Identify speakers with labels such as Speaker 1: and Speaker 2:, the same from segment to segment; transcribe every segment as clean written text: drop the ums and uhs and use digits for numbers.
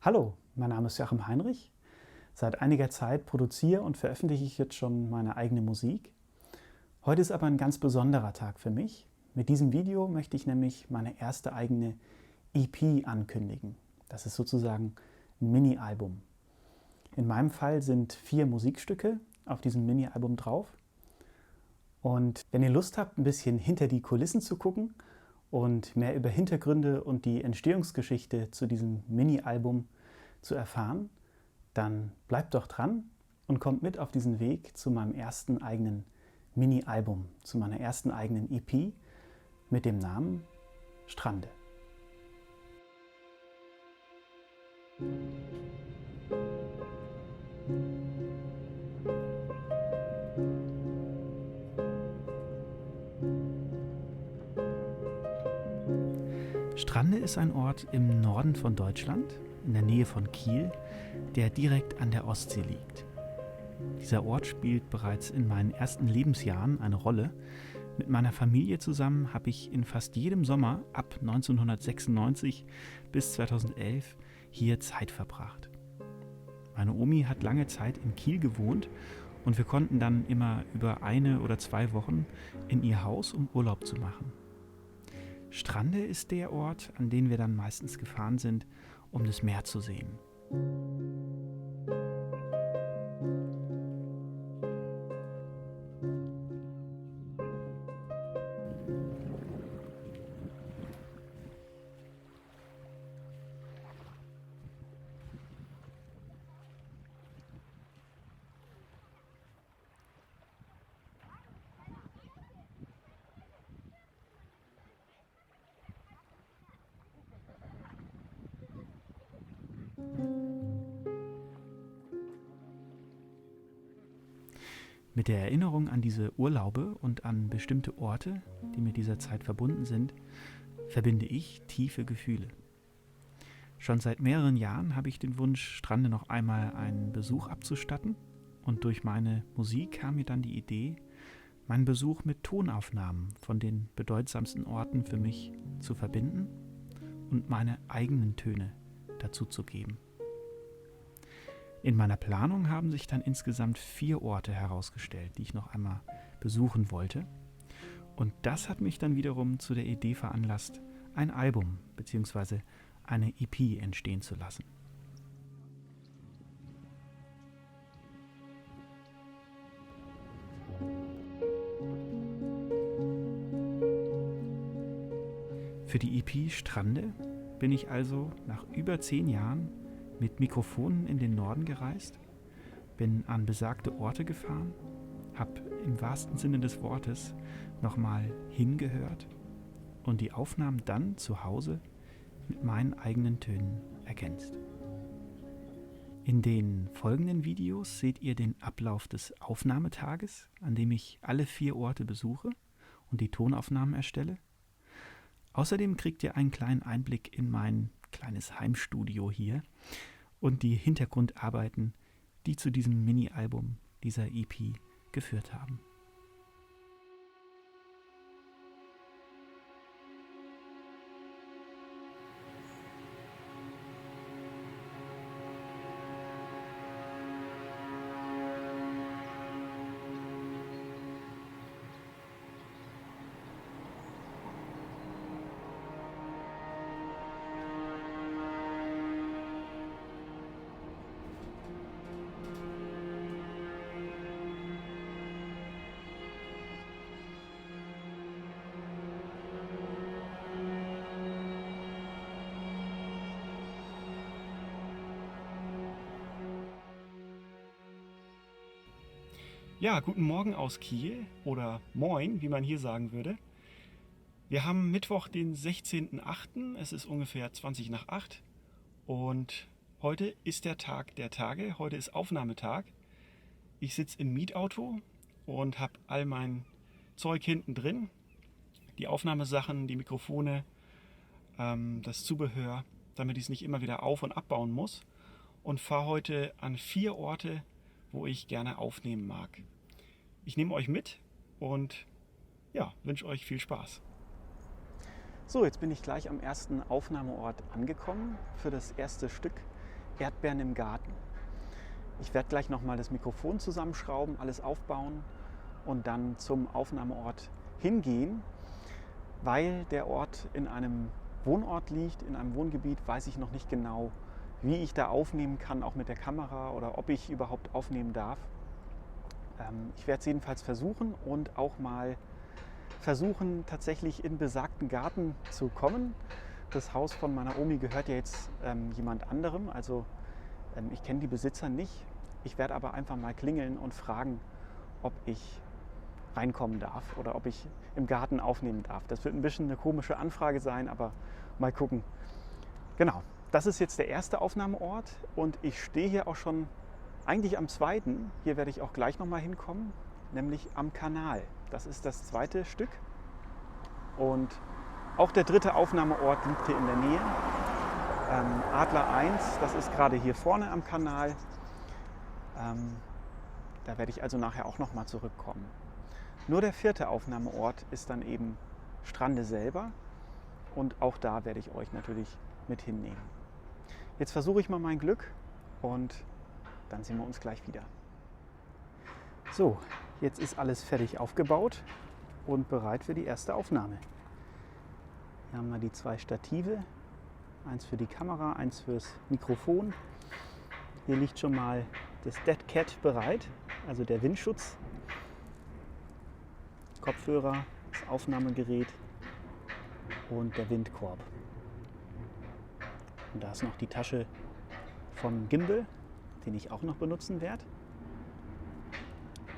Speaker 1: Hallo, mein Name ist Joachim Heinrich. Seit einiger Zeit produziere und veröffentliche ich jetzt schon meine eigene Musik. Heute ist aber ein ganz besonderer Tag für mich. Mit diesem Video möchte ich nämlich meine erste eigene EP ankündigen. Das ist sozusagen ein Mini-Album. In meinem Fall sind 4 Musikstücke auf diesem Mini-Album drauf. Und wenn ihr Lust habt, ein bisschen hinter die Kulissen zu gucken und mehr über Hintergründe und die Entstehungsgeschichte zu diesem Mini-Album zu erfahren, dann bleibt doch dran und kommt mit auf diesen Weg zu meinem ersten eigenen Mini-Album, zu meiner ersten eigenen EP mit dem Namen Strande. Strande ist ein Ort im Norden von Deutschland, in der Nähe von Kiel, der direkt an der Ostsee liegt. Dieser Ort spielt bereits in meinen ersten Lebensjahren eine Rolle. Mit meiner Familie zusammen habe ich in fast jedem Sommer ab 1996 bis 2011 hier Zeit verbracht. Meine Omi hat lange Zeit in Kiel gewohnt und wir konnten dann immer über 1 oder 2 Wochen in ihr Haus, um Urlaub zu machen. Strande ist der Ort, an den wir dann meistens gefahren sind, um das Meer zu sehen. Mit der Erinnerung an diese Urlaube und an bestimmte Orte, die mit dieser Zeit verbunden sind, verbinde ich tiefe Gefühle. Schon seit mehreren Jahren habe ich den Wunsch, Strande noch einmal einen Besuch abzustatten, und durch meine Musik kam mir dann die Idee, meinen Besuch mit Tonaufnahmen von den bedeutsamsten Orten für mich zu verbinden und meine eigenen Töne dazu zu geben. In meiner Planung haben sich dann insgesamt 4 Orte herausgestellt, die ich noch einmal besuchen wollte. Und das hat mich dann wiederum zu der Idee veranlasst, ein Album bzw. eine EP entstehen zu lassen. Für die EP Strande bin ich also nach über 10 Jahren mit Mikrofonen in den Norden gereist, bin an besagte Orte gefahren, habe im wahrsten Sinne des Wortes nochmal hingehört und die Aufnahmen dann zu Hause mit meinen eigenen Tönen ergänzt. In den folgenden Videos seht ihr den Ablauf des Aufnahmetages, an dem ich alle 4 Orte besuche und die Tonaufnahmen erstelle. Außerdem kriegt ihr einen kleinen Einblick in mein kleines Heimstudio hier und die Hintergrundarbeiten, die zu diesem Mini-Album, dieser EP, geführt haben. Ja, guten Morgen aus Kiel oder Moin, wie man hier sagen würde. Wir haben Mittwoch, den 16.08. Es ist ungefähr 20 nach 8 und heute ist der Tag der Tage. Heute ist Aufnahmetag. Ich sitze im Mietauto und habe all mein Zeug hinten drin. Die Aufnahmesachen, die Mikrofone, das Zubehör, damit ich es nicht immer wieder auf- und abbauen muss. Und fahre heute an 4 Orte, wo ich gerne aufnehmen mag. Ich nehme euch mit und ja, wünsche euch viel Spaß. So, jetzt bin ich gleich am ersten Aufnahmeort angekommen für das erste Stück Erdbeeren im Garten. Ich werde gleich nochmal das Mikrofon zusammenschrauben, alles aufbauen und dann zum Aufnahmeort hingehen. Weil der Ort in einem Wohnort liegt, in einem Wohngebiet, weiß ich noch nicht genau, wie ich da aufnehmen kann, auch mit der Kamera oder ob ich überhaupt aufnehmen darf. Ich werde es jedenfalls versuchen und auch mal versuchen, tatsächlich in besagten Garten zu kommen. Das Haus von meiner Omi gehört ja jetzt jemand anderem, also ich kenne die Besitzer nicht. Ich werde aber einfach mal klingeln und fragen, ob ich reinkommen darf oder ob ich im Garten aufnehmen darf. Das wird ein bisschen eine komische Anfrage sein, aber mal gucken. Genau, das ist jetzt der erste Aufnahmeort und ich stehe hier auch schon eigentlich am zweiten. Hier werde ich auch gleich nochmal hinkommen, nämlich am Kanal. Das ist das zweite Stück und auch der dritte Aufnahmeort liegt hier in der Nähe. Adler 1, das ist gerade hier vorne am Kanal. Da werde ich also nachher auch nochmal zurückkommen. Nur der vierte Aufnahmeort ist dann eben Strande selber und auch da werde ich euch natürlich mit hinnehmen. Jetzt versuche ich mal mein Glück und dann sehen wir uns gleich wieder. So, jetzt ist alles fertig aufgebaut und bereit für die erste Aufnahme. Hier haben wir die zwei Stative, eins für die Kamera, eins fürs Mikrofon. Hier liegt schon mal das Dead Cat bereit, also der Windschutz. Kopfhörer, das Aufnahmegerät und der Windkorb. Und da ist noch die Tasche vom Gimbal, den ich auch noch benutzen werde.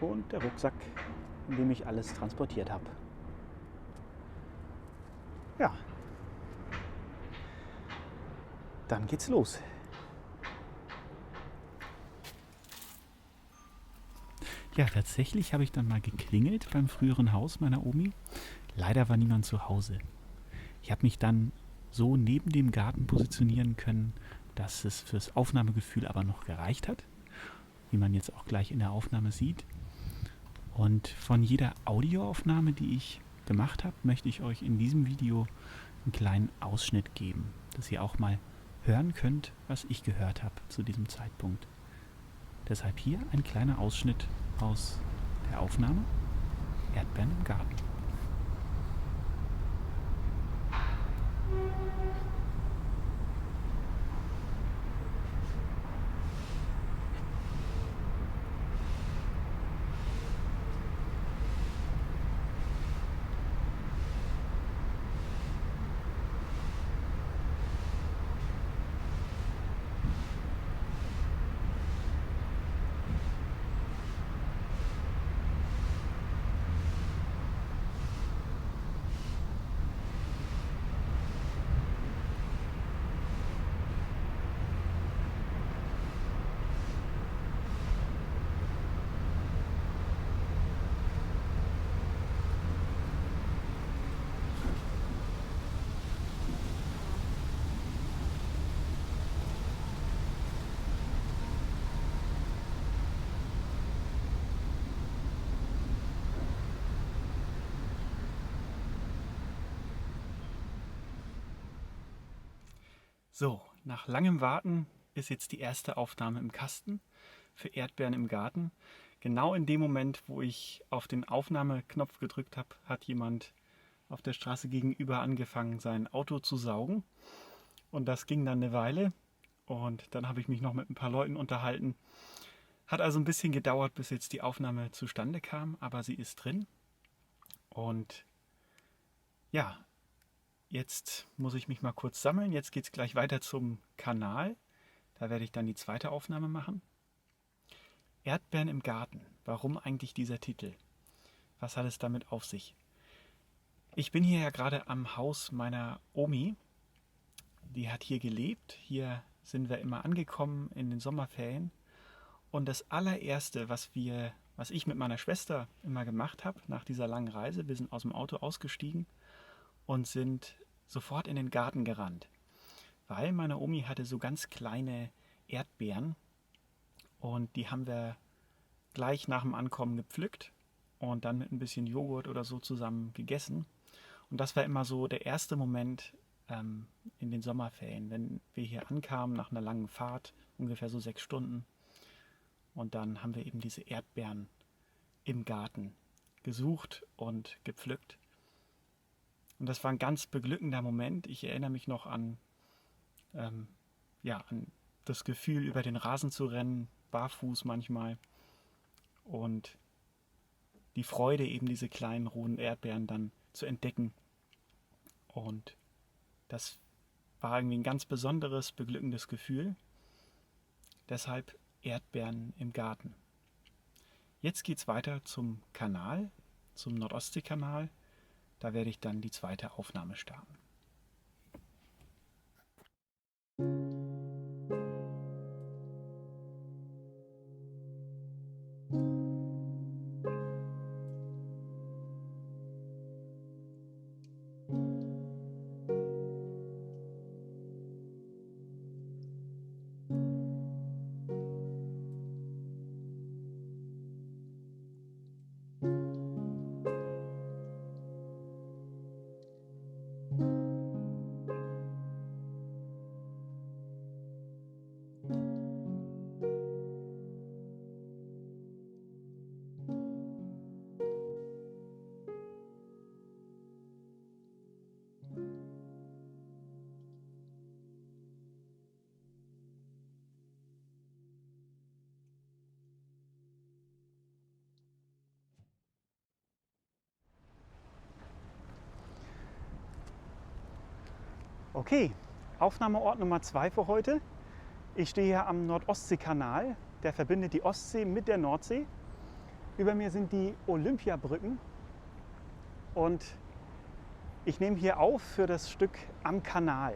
Speaker 1: Und der Rucksack, in dem ich alles transportiert habe. Ja, dann geht's los. Ja, tatsächlich habe ich dann mal geklingelt beim früheren Haus meiner Omi. Leider war niemand zu Hause. Ich habe mich dann so neben dem Garten positionieren können, dass es fürs Aufnahmegefühl aber noch gereicht hat, wie man jetzt auch gleich in der Aufnahme sieht. Und von jeder Audioaufnahme, die ich gemacht habe, möchte ich euch in diesem Video einen kleinen Ausschnitt geben, dass ihr auch mal hören könnt, was ich gehört habe zu diesem Zeitpunkt. Deshalb hier ein kleiner Ausschnitt aus der Aufnahme Erdbeeren im Garten. So, nach langem Warten ist jetzt die erste Aufnahme im Kasten für Erdbeeren im Garten. Genau in dem Moment, wo ich auf den Aufnahmeknopf gedrückt habe, hat jemand auf der Straße gegenüber angefangen, sein Auto zu saugen. Und das ging dann eine Weile. Und dann habe ich mich noch mit ein paar Leuten unterhalten. Hat also ein bisschen gedauert, bis jetzt die Aufnahme zustande kam, aber sie ist drin. Und ja, jetzt muss ich mich mal kurz sammeln. Jetzt geht es gleich weiter zum Kanal. Da werde ich dann die zweite Aufnahme machen. Erdbeeren im Garten. Warum eigentlich dieser Titel? Was hat es damit auf sich? Ich bin hier ja gerade am Haus meiner Omi. Die hat hier gelebt. Hier sind wir immer angekommen in den Sommerferien. Und das allererste, was ich mit meiner Schwester immer gemacht habe, nach dieser langen Reise, wir sind aus dem Auto ausgestiegen und sind sofort in den Garten gerannt. Weil meine Omi hatte so ganz kleine Erdbeeren und die haben wir gleich nach dem Ankommen gepflückt und dann mit ein bisschen Joghurt oder so zusammen gegessen. Und das war immer so der erste Moment, in den Sommerferien, wenn wir hier ankamen nach einer langen Fahrt, ungefähr so 6 Stunden. Und dann haben wir eben diese Erdbeeren im Garten gesucht und gepflückt. Und das war ein ganz beglückender Moment. Ich erinnere mich noch an das Gefühl, über den Rasen zu rennen, barfuß manchmal. Und die Freude, eben diese kleinen rohen Erdbeeren dann zu entdecken. Und das war irgendwie ein ganz besonderes, beglückendes Gefühl. Deshalb Erdbeeren im Garten. Jetzt geht es weiter zum Kanal, zum Nordostseekanal. Da werde ich dann die zweite Aufnahme starten. Okay, Aufnahmeort Nummer 2 für heute. Ich stehe hier am Nordostseekanal, der verbindet die Ostsee mit der Nordsee. Über mir sind die Olympiabrücken und ich nehme hier auf für das Stück Am Kanal.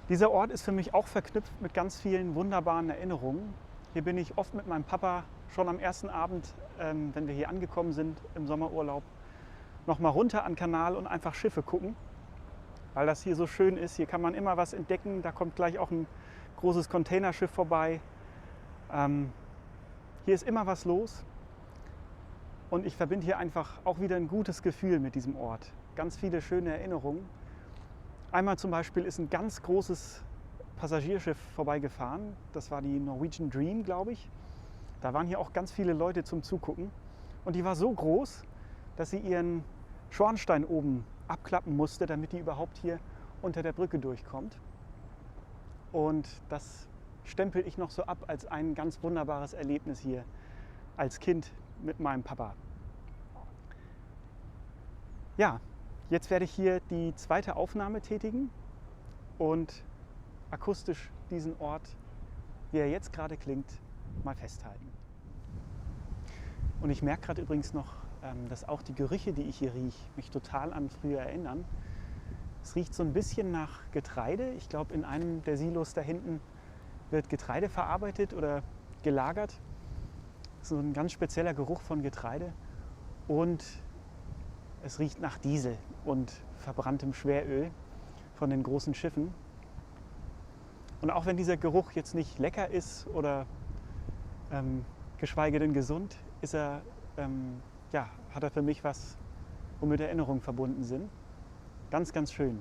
Speaker 1: Dieser Ort ist für mich auch verknüpft mit ganz vielen wunderbaren Erinnerungen. Hier bin ich oft mit meinem Papa schon am ersten Abend, wenn wir hier angekommen sind im Sommerurlaub, noch mal runter an den Kanal und einfach Schiffe gucken. Weil das hier so schön ist. Hier kann man immer was entdecken. Da kommt gleich auch ein großes Containerschiff vorbei. Hier ist immer was los. Und ich verbinde hier einfach auch wieder ein gutes Gefühl mit diesem Ort. Ganz viele schöne Erinnerungen. Einmal zum Beispiel ist ein ganz großes Passagierschiff vorbeigefahren. Das war die Norwegian Dream, glaube ich. Da waren hier auch ganz viele Leute zum Zugucken. Und die war so groß, dass sie ihren Schornstein oben abklappen musste, damit die überhaupt hier unter der Brücke durchkommt. Und das stempel ich noch so ab als ein ganz wunderbares Erlebnis hier als Kind mit meinem Papa. Ja, jetzt werde ich hier die zweite Aufnahme tätigen und akustisch diesen Ort, wie er jetzt gerade klingt, mal festhalten. Und ich merke gerade übrigens noch, dass auch die Gerüche, die ich hier rieche, mich total an früher erinnern. Es riecht so ein bisschen nach Getreide. Ich glaube, in einem der Silos da hinten wird Getreide verarbeitet oder gelagert. So ein ganz spezieller Geruch von Getreide. Und es riecht nach Diesel und verbranntem Schweröl von den großen Schiffen. Und auch wenn dieser Geruch jetzt nicht lecker ist oder geschweige denn gesund, ist er hat er für mich was, womit Erinnerungen verbunden sind. Ganz, ganz schön.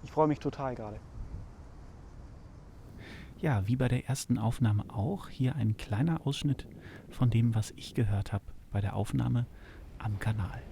Speaker 1: Ich freue mich total gerade. Ja, wie bei der ersten Aufnahme auch, hier ein kleiner Ausschnitt von dem, was ich gehört habe bei der Aufnahme am Kanal.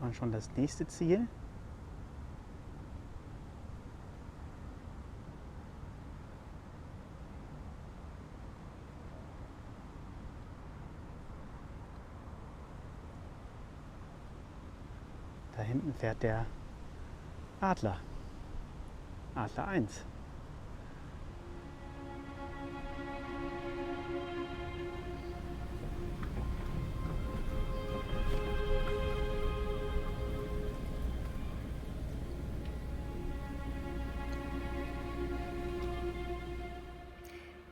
Speaker 1: man schon das nächste Ziel. Da hinten fährt der Adler. Adler 1.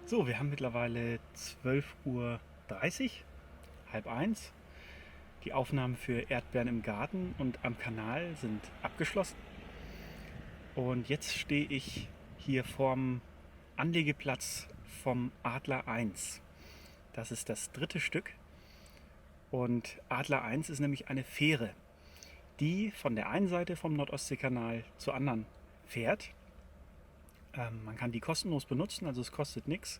Speaker 1: So, wir haben mittlerweile 12:30 Uhr, halb eins. Die Aufnahmen für Erdbeeren im Garten und am Kanal sind abgeschlossen. Und jetzt stehe ich hier vorm Anlegeplatz vom Adler 1. Das ist das dritte Stück. Und Adler 1 ist nämlich eine Fähre, die von der einen Seite vom Nordostseekanal zur anderen fährt. Man kann die kostenlos benutzen, also es kostet nichts.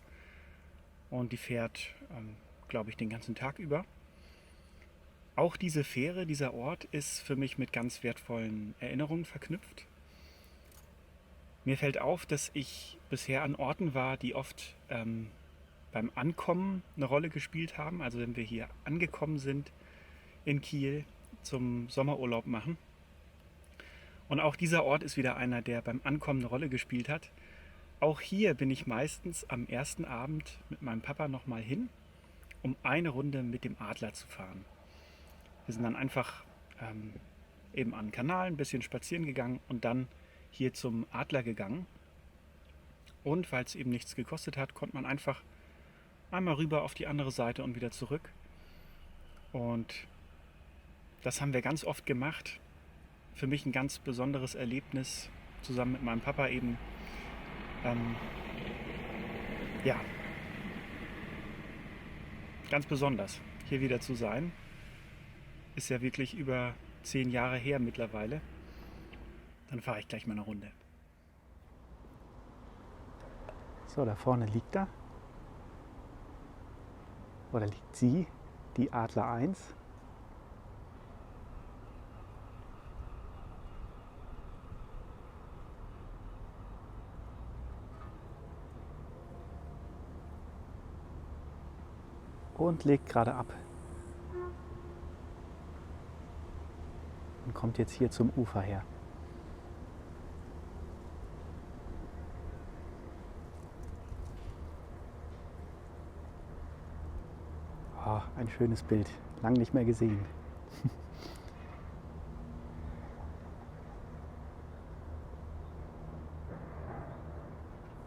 Speaker 1: Und die fährt, glaube ich, den ganzen Tag über. Auch diese Fähre, dieser Ort ist für mich mit ganz wertvollen Erinnerungen verknüpft. Mir fällt auf, dass ich bisher an Orten war, die oft beim Ankommen eine Rolle gespielt haben. Also wenn wir hier angekommen sind in Kiel zum Sommerurlaub machen. Und auch dieser Ort ist wieder einer, der beim Ankommen eine Rolle gespielt hat. Auch hier bin ich meistens am ersten Abend mit meinem Papa nochmal hin, um eine Runde mit dem Adler zu fahren. Wir sind dann einfach eben an den Kanal ein bisschen spazieren gegangen und dann hier zum Adler gegangen. Und weil es eben nichts gekostet hat, konnte man einfach einmal rüber auf die andere Seite und wieder zurück. Und das haben wir ganz oft gemacht. Für mich ein ganz besonderes Erlebnis, zusammen mit meinem Papa eben. Ja, ganz besonders, hier wieder zu sein. Ist ja wirklich über 10 Jahre her mittlerweile. Dann fahre ich gleich mal eine Runde. So, da vorne liegt er. Oder liegt sie, die Adler 1. Und legt gerade ab. Und kommt jetzt hier zum Ufer her. Oh, ein schönes Bild. Lang nicht mehr gesehen.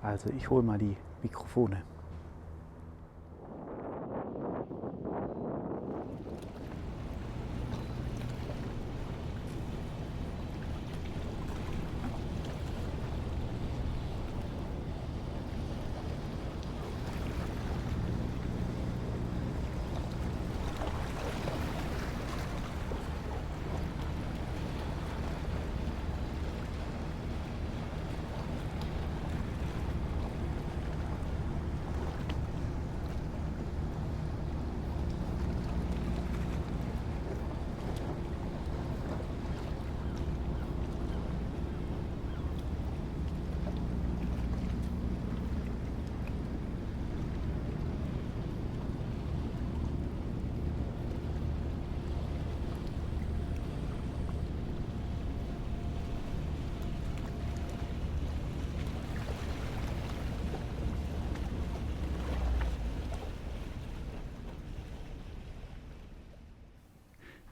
Speaker 1: Also ich hole mal die Mikrofone.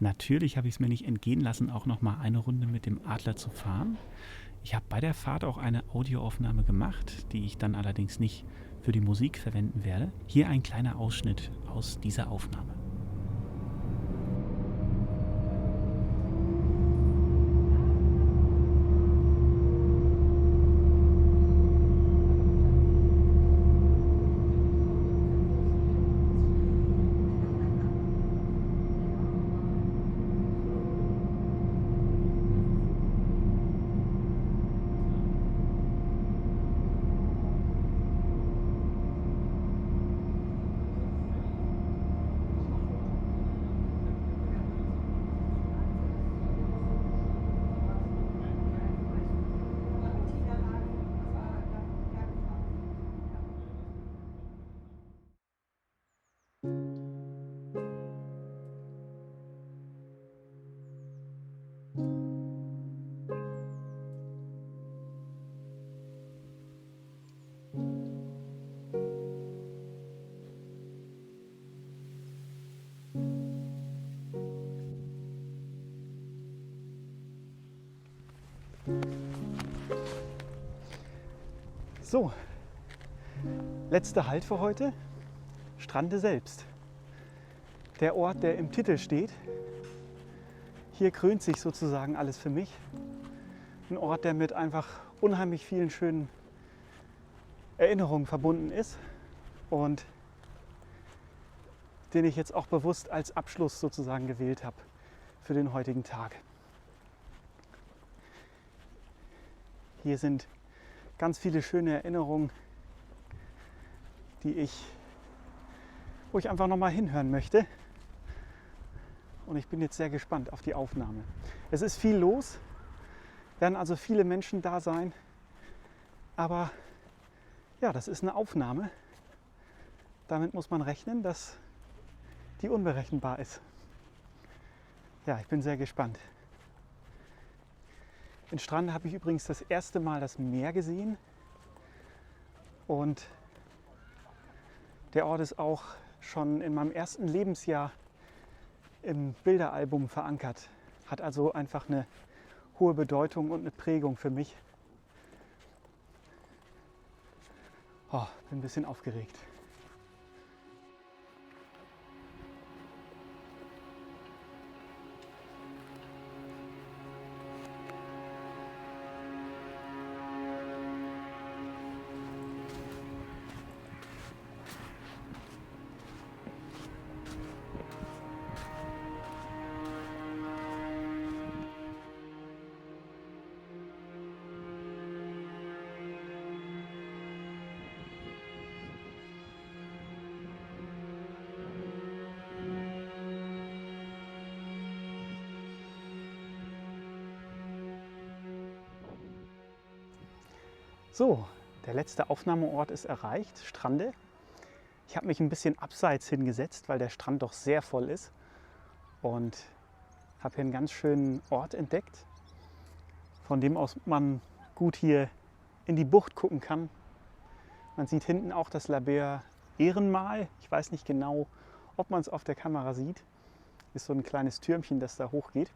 Speaker 1: Natürlich habe ich es mir nicht entgehen lassen, auch noch mal eine Runde mit dem Adler zu fahren. Ich habe bei der Fahrt auch eine Audioaufnahme gemacht, die ich dann allerdings nicht für die Musik verwenden werde. Hier ein kleiner Ausschnitt aus dieser Aufnahme. So, letzter Halt für heute, Strande selbst. Der Ort, der im Titel steht. Hier krönt sich sozusagen alles für mich. Ein Ort, der mit einfach unheimlich vielen schönen Erinnerungen verbunden ist und den ich jetzt auch bewusst als Abschluss sozusagen gewählt habe für den heutigen Tag. Hier sind ganz viele schöne Erinnerungen, wo ich einfach nochmal hinhören möchte. Und ich bin jetzt sehr gespannt auf die Aufnahme. Es ist viel los, werden also viele Menschen da sein. Aber ja, das ist eine Aufnahme. Damit muss man rechnen, dass die unberechenbar ist. Ja, ich bin sehr gespannt. In Strande habe ich übrigens das erste Mal das Meer gesehen. Und der Ort ist auch schon in meinem ersten Lebensjahr im Bilderalbum verankert. Hat also einfach eine hohe Bedeutung und eine Prägung für mich. Oh, bin ein bisschen aufgeregt. So, der letzte Aufnahmeort ist erreicht, Strande. Ich habe mich ein bisschen abseits hingesetzt, weil der Strand doch sehr voll ist und habe hier einen ganz schönen Ort entdeckt, von dem aus man gut hier in die Bucht gucken kann. Man sieht hinten auch das Labeur Ehrenmal. Ich weiß nicht genau, ob man es auf der Kamera sieht. Ist so ein kleines Türmchen, das da hochgeht.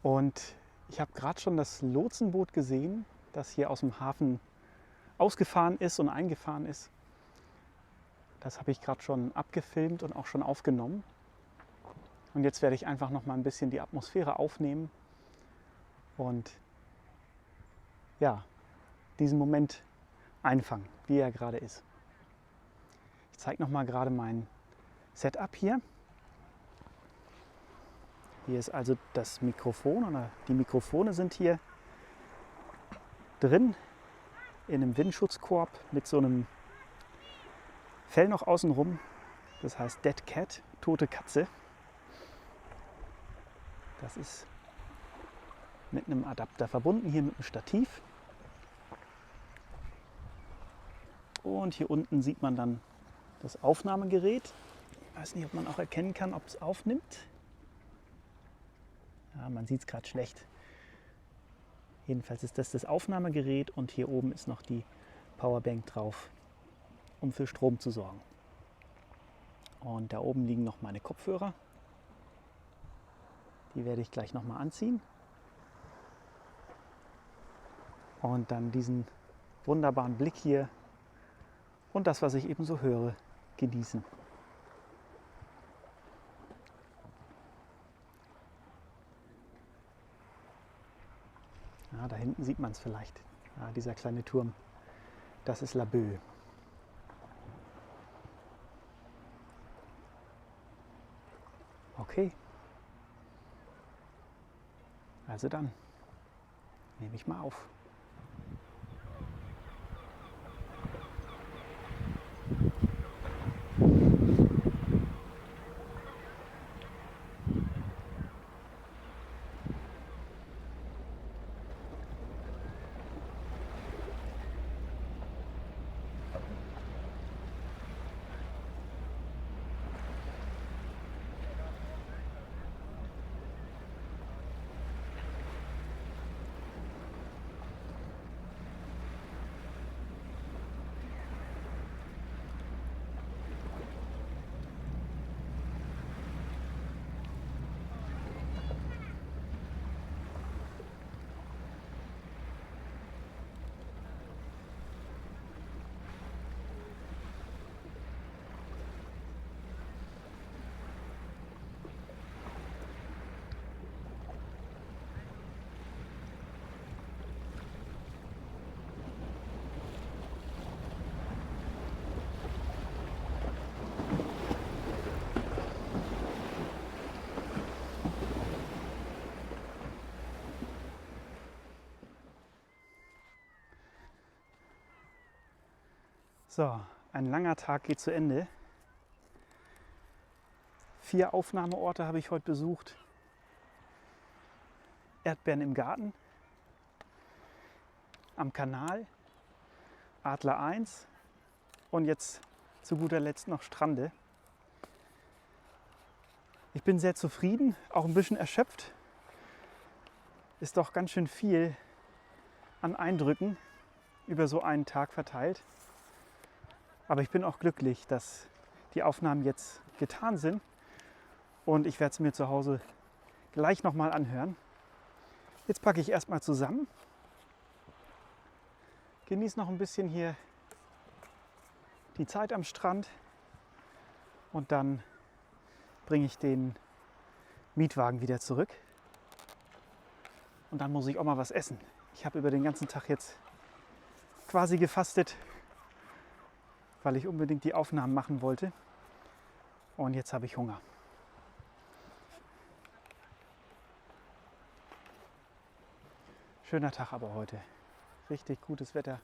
Speaker 1: Und ich habe gerade schon das Lotsenboot gesehen, das hier aus dem Hafen ausgefahren ist und eingefahren ist. Das habe ich gerade schon abgefilmt und auch schon aufgenommen. Und jetzt werde ich einfach noch mal ein bisschen die Atmosphäre aufnehmen und ja, diesen Moment einfangen, wie er gerade ist. Ich zeige noch mal gerade mein Setup hier. Hier ist also das Mikrofon, oder die Mikrofone sind hier drin in einem Windschutzkorb mit so einem Fell noch außenrum. Das heißt Dead Cat, tote Katze. Das ist mit einem Adapter verbunden, hier mit einem Stativ. Und hier unten sieht man dann das Aufnahmegerät. Ich weiß nicht, ob man auch erkennen kann, ob es aufnimmt. Ja, man sieht es gerade schlecht. Jedenfalls ist das Aufnahmegerät und hier oben ist noch die Powerbank drauf, um für Strom zu sorgen. Und da oben liegen noch meine Kopfhörer. Die werde ich gleich nochmal anziehen. Und dann diesen wunderbaren Blick hier und das, was ich eben so höre, genießen. Ja, da hinten sieht man es vielleicht. Ja, dieser kleine Turm, das ist Laboe. Okay. Also dann nehme ich mal auf. So, ein langer Tag geht zu Ende. 4 Aufnahmeorte habe ich heute besucht. Erdbeeren im Garten, am Kanal, Adler 1 und jetzt zu guter Letzt noch Strande. Ich bin sehr zufrieden, auch ein bisschen erschöpft. Ist doch ganz schön viel an Eindrücken über so einen Tag verteilt. Aber ich bin auch glücklich, dass die Aufnahmen jetzt getan sind und ich werde es mir zu Hause gleich nochmal anhören. Jetzt packe ich erstmal zusammen, genieße noch ein bisschen hier die Zeit am Strand und dann bringe ich den Mietwagen wieder zurück. Und dann muss ich auch mal was essen. Ich habe über den ganzen Tag jetzt quasi gefastet, weil ich unbedingt die Aufnahmen machen wollte. Und jetzt habe ich Hunger. Schöner Tag aber heute. Richtig gutes Wetter.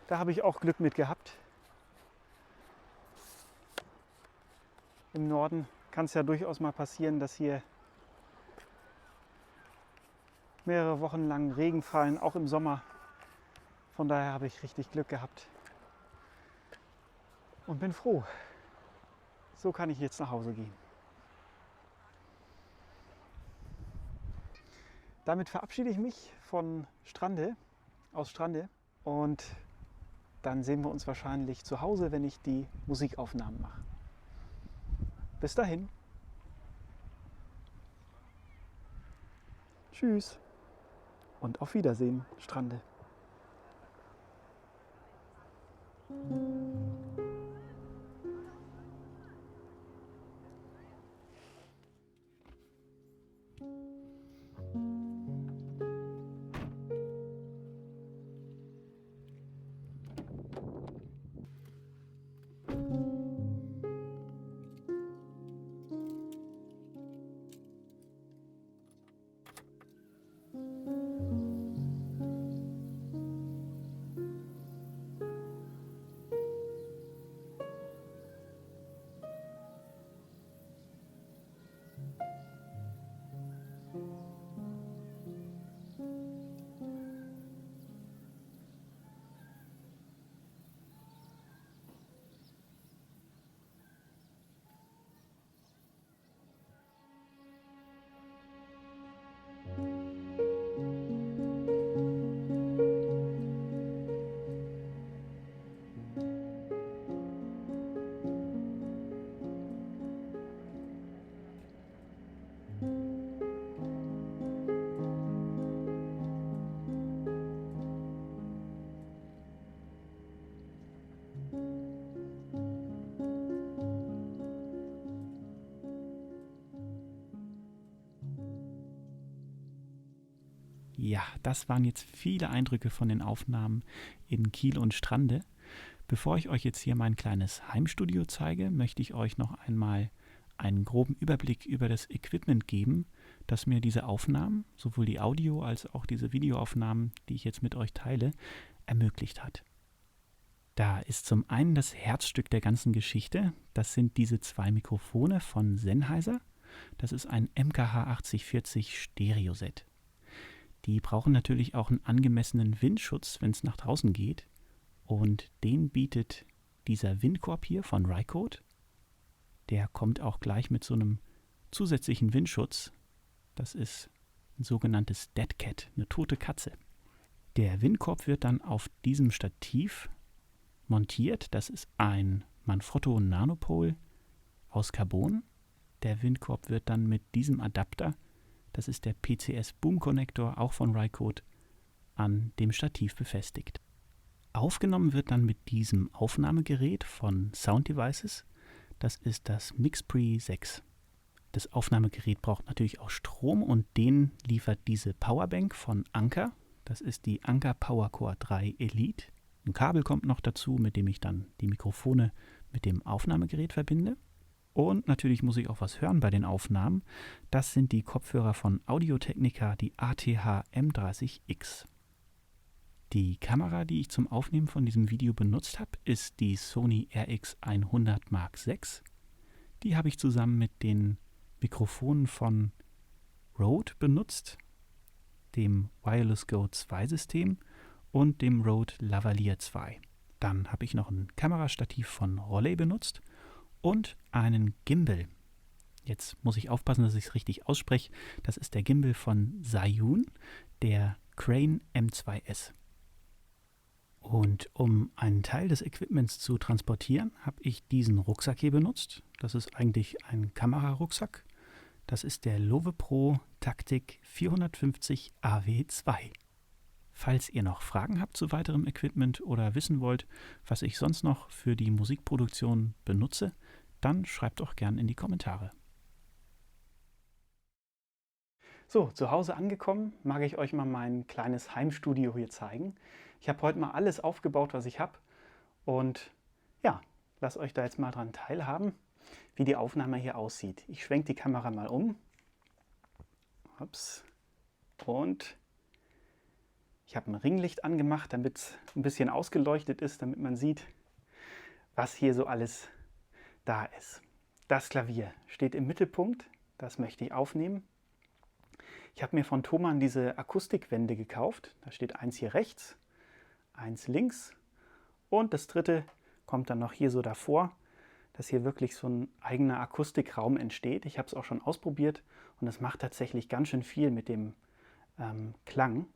Speaker 1: Da habe ich auch Glück mit gehabt. Im Norden kann es ja durchaus mal passieren, dass hier mehrere Wochen lang Regen fallen, auch im Sommer. Von daher habe ich richtig Glück gehabt und bin froh. So kann ich jetzt nach Hause gehen. Damit verabschiede ich mich aus Strande und dann sehen wir uns wahrscheinlich zu Hause, wenn ich die Musikaufnahmen mache. Bis dahin. Tschüss und auf Wiedersehen, Strande. Ja, das waren jetzt viele Eindrücke von den Aufnahmen in Kiel und Strande. Bevor ich euch jetzt hier mein kleines Heimstudio zeige, möchte ich euch noch einmal einen groben Überblick über das Equipment geben, das mir diese Aufnahmen, sowohl die Audio- als auch diese Videoaufnahmen, die ich jetzt mit euch teile, ermöglicht hat. Da ist zum einen das Herzstück der ganzen Geschichte. Das sind diese 2 Mikrofone von Sennheiser. Das ist ein MKH 8040 Stereo-Set. Die brauchen natürlich auch einen angemessenen Windschutz, wenn es nach draußen geht. Und den bietet dieser Windkorb hier von Rycote. Der kommt auch gleich mit so einem zusätzlichen Windschutz. Das ist ein sogenanntes Dead Cat, eine tote Katze. Der Windkorb wird dann auf diesem Stativ montiert. Das ist ein Manfrotto Nanopole aus Carbon. Der Windkorb wird dann mit diesem Adapter, das ist der PCS Boom Connector, auch von Rycote, an dem Stativ befestigt. Aufgenommen wird dann mit diesem Aufnahmegerät von Sound Devices. Das ist das MixPre 6. Das Aufnahmegerät braucht natürlich auch Strom und den liefert diese Powerbank von Anker. Das ist die Anker PowerCore 3 Elite. Ein Kabel kommt noch dazu, mit dem ich dann die Mikrofone mit dem Aufnahmegerät verbinde. Und natürlich muss ich auch was hören bei den Aufnahmen. Das sind die Kopfhörer von Audio-Technica, die ATH M30X. Die Kamera, die ich zum Aufnehmen von diesem Video benutzt habe, ist die Sony RX100 Mark VI. Die habe ich zusammen mit den Mikrofonen von Rode benutzt, dem Wireless Go 2 System und dem Rode Lavalier 2. Dann habe ich noch ein Kamerastativ von Rollei benutzt und einen Gimbal. Jetzt muss ich aufpassen, dass ich es richtig ausspreche. Das ist der Gimbal von Zhiyun, der Crane M2S. Und um einen Teil des Equipments zu transportieren, habe ich diesen Rucksack hier benutzt. Das ist eigentlich ein Kamerarucksack. Das ist der Lovepro Tactic 450 AW2. Falls ihr noch Fragen habt zu weiterem Equipment oder wissen wollt, was ich sonst noch für die Musikproduktion benutze, dann schreibt doch gern in die Kommentare. So, zu Hause angekommen, mag ich euch mal mein kleines Heimstudio hier zeigen. Ich habe heute mal alles aufgebaut, was ich habe, und ja, lasst euch da jetzt mal dran teilhaben, wie die Aufnahme hier aussieht. Ich schwenke die Kamera mal um. Ups. Und ich habe ein Ringlicht angemacht, damit es ein bisschen ausgeleuchtet ist, damit man sieht, was hier so alles da ist. Das Klavier steht im Mittelpunkt, das möchte ich aufnehmen. Ich habe mir von Thomann diese Akustikwände gekauft. Da steht eins hier rechts, eins links und das dritte kommt dann noch hier so davor, dass hier wirklich so ein eigener Akustikraum entsteht. Ich habe es auch schon ausprobiert und es macht tatsächlich ganz schön viel mit dem Klang.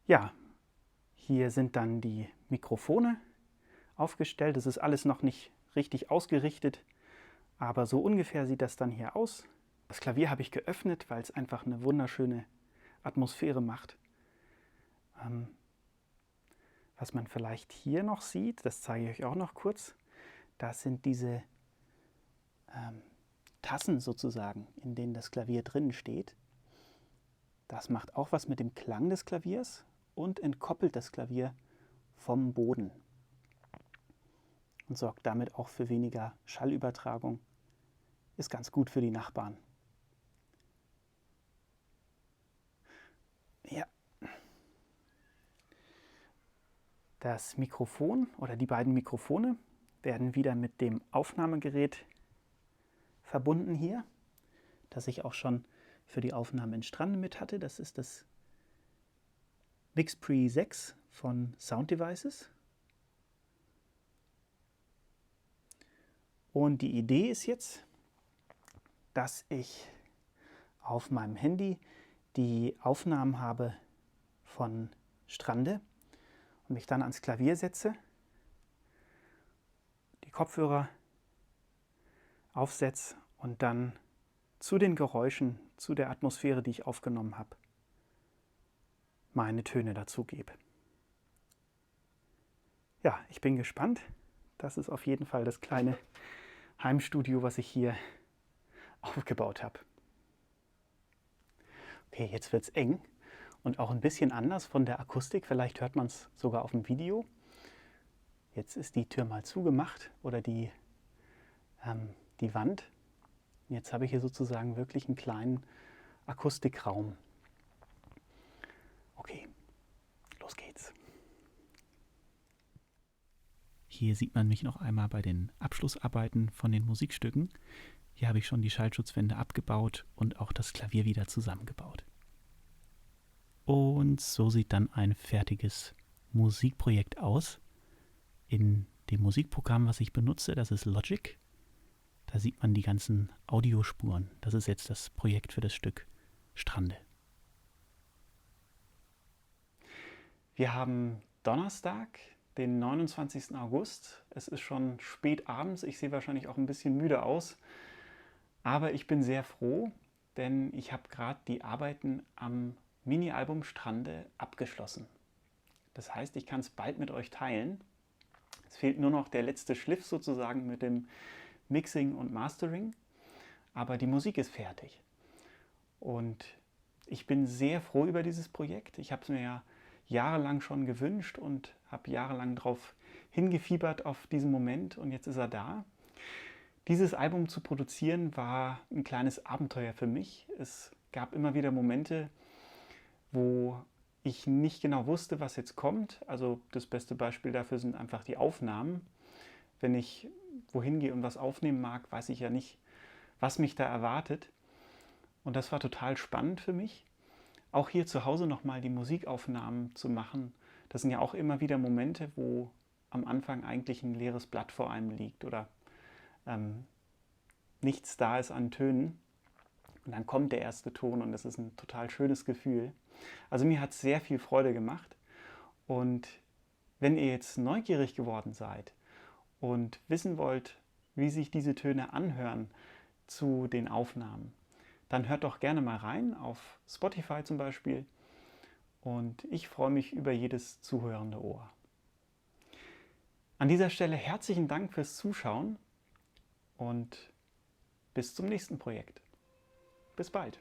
Speaker 1: Ja, hier sind dann die Mikrofone aufgestellt. Das ist alles noch nicht richtig ausgerichtet, aber so ungefähr sieht das dann hier aus. Das Klavier habe ich geöffnet, weil es einfach eine wunderschöne Atmosphäre macht. Was man vielleicht hier noch sieht, das zeige ich euch auch noch kurz, das sind diese Tassen sozusagen, in denen das Klavier drinnen steht. Das macht auch was mit dem Klang des Klaviers und entkoppelt das Klavier vom Boden und sorgt damit auch für weniger Schallübertragung. Ist ganz gut für die Nachbarn. Ja. Das Mikrofon oder die beiden Mikrofone werden wieder mit dem Aufnahmegerät verbunden hier, das ich auch schon für die Aufnahme in Strande mit hatte. Das ist das Mixpre 6 von Sound Devices. Und die Idee ist jetzt, dass ich auf meinem Handy die Aufnahmen habe von Strande und mich dann ans Klavier setze, die Kopfhörer aufsetze und dann zu den Geräuschen, zu der Atmosphäre, die ich aufgenommen habe, meine Töne dazu gebe. Ja, ich bin gespannt. Das ist auf jeden Fall das kleine Heimstudio, was ich hier aufgebaut habe. Okay, jetzt wird es eng und auch ein bisschen anders von der Akustik. Vielleicht hört man es sogar auf dem Video. Jetzt ist die Tür mal zugemacht oder die Wand. Jetzt habe ich hier sozusagen wirklich einen kleinen Akustikraum. Okay, los geht's. Hier sieht man mich noch einmal bei den Abschlussarbeiten von den Musikstücken. Hier habe ich schon die Schallschutzwände abgebaut und auch das Klavier wieder zusammengebaut. Und so sieht dann ein fertiges Musikprojekt aus. In dem Musikprogramm, was ich benutze, das ist Logic. Da sieht man die ganzen Audiospuren. Das ist jetzt das Projekt für das Stück Strande. Wir haben Donnerstag, den 29. August. Es ist schon spät abends. Ich sehe wahrscheinlich auch ein bisschen müde aus. Aber ich bin sehr froh, denn ich habe gerade die Arbeiten am Mini-Album Strande abgeschlossen. Das heißt, ich kann es bald mit euch teilen. Es fehlt nur noch der letzte Schliff sozusagen mit dem Mixing und Mastering. Aber die Musik ist fertig. Und ich bin sehr froh über dieses Projekt. Ich habe es mir ja jahrelang schon gewünscht und habe jahrelang darauf hingefiebert auf diesen Moment. Und jetzt ist er da. Dieses Album zu produzieren war ein kleines Abenteuer für mich. Es gab immer wieder Momente, wo ich nicht genau wusste, was jetzt kommt. Also das beste Beispiel dafür sind einfach die Aufnahmen. Wenn ich wohin gehe und was aufnehmen mag, weiß ich ja nicht, was mich da erwartet. Und das war total spannend für mich. Auch hier zu Hause nochmal die Musikaufnahmen zu machen, das sind ja auch immer wieder Momente, wo am Anfang eigentlich ein leeres Blatt vor einem liegt oder ähm, nichts da ist an Tönen. Und dann kommt der erste Ton und das ist ein total schönes Gefühl. Also mir hat es sehr viel Freude gemacht. Und wenn ihr jetzt neugierig geworden seid und wissen wollt, wie sich diese Töne anhören zu den Aufnahmen, dann hört doch gerne mal rein auf Spotify zum Beispiel. Und ich freue mich über jedes zuhörende Ohr. An dieser Stelle herzlichen Dank fürs Zuschauen und bis zum nächsten Projekt. Bis bald.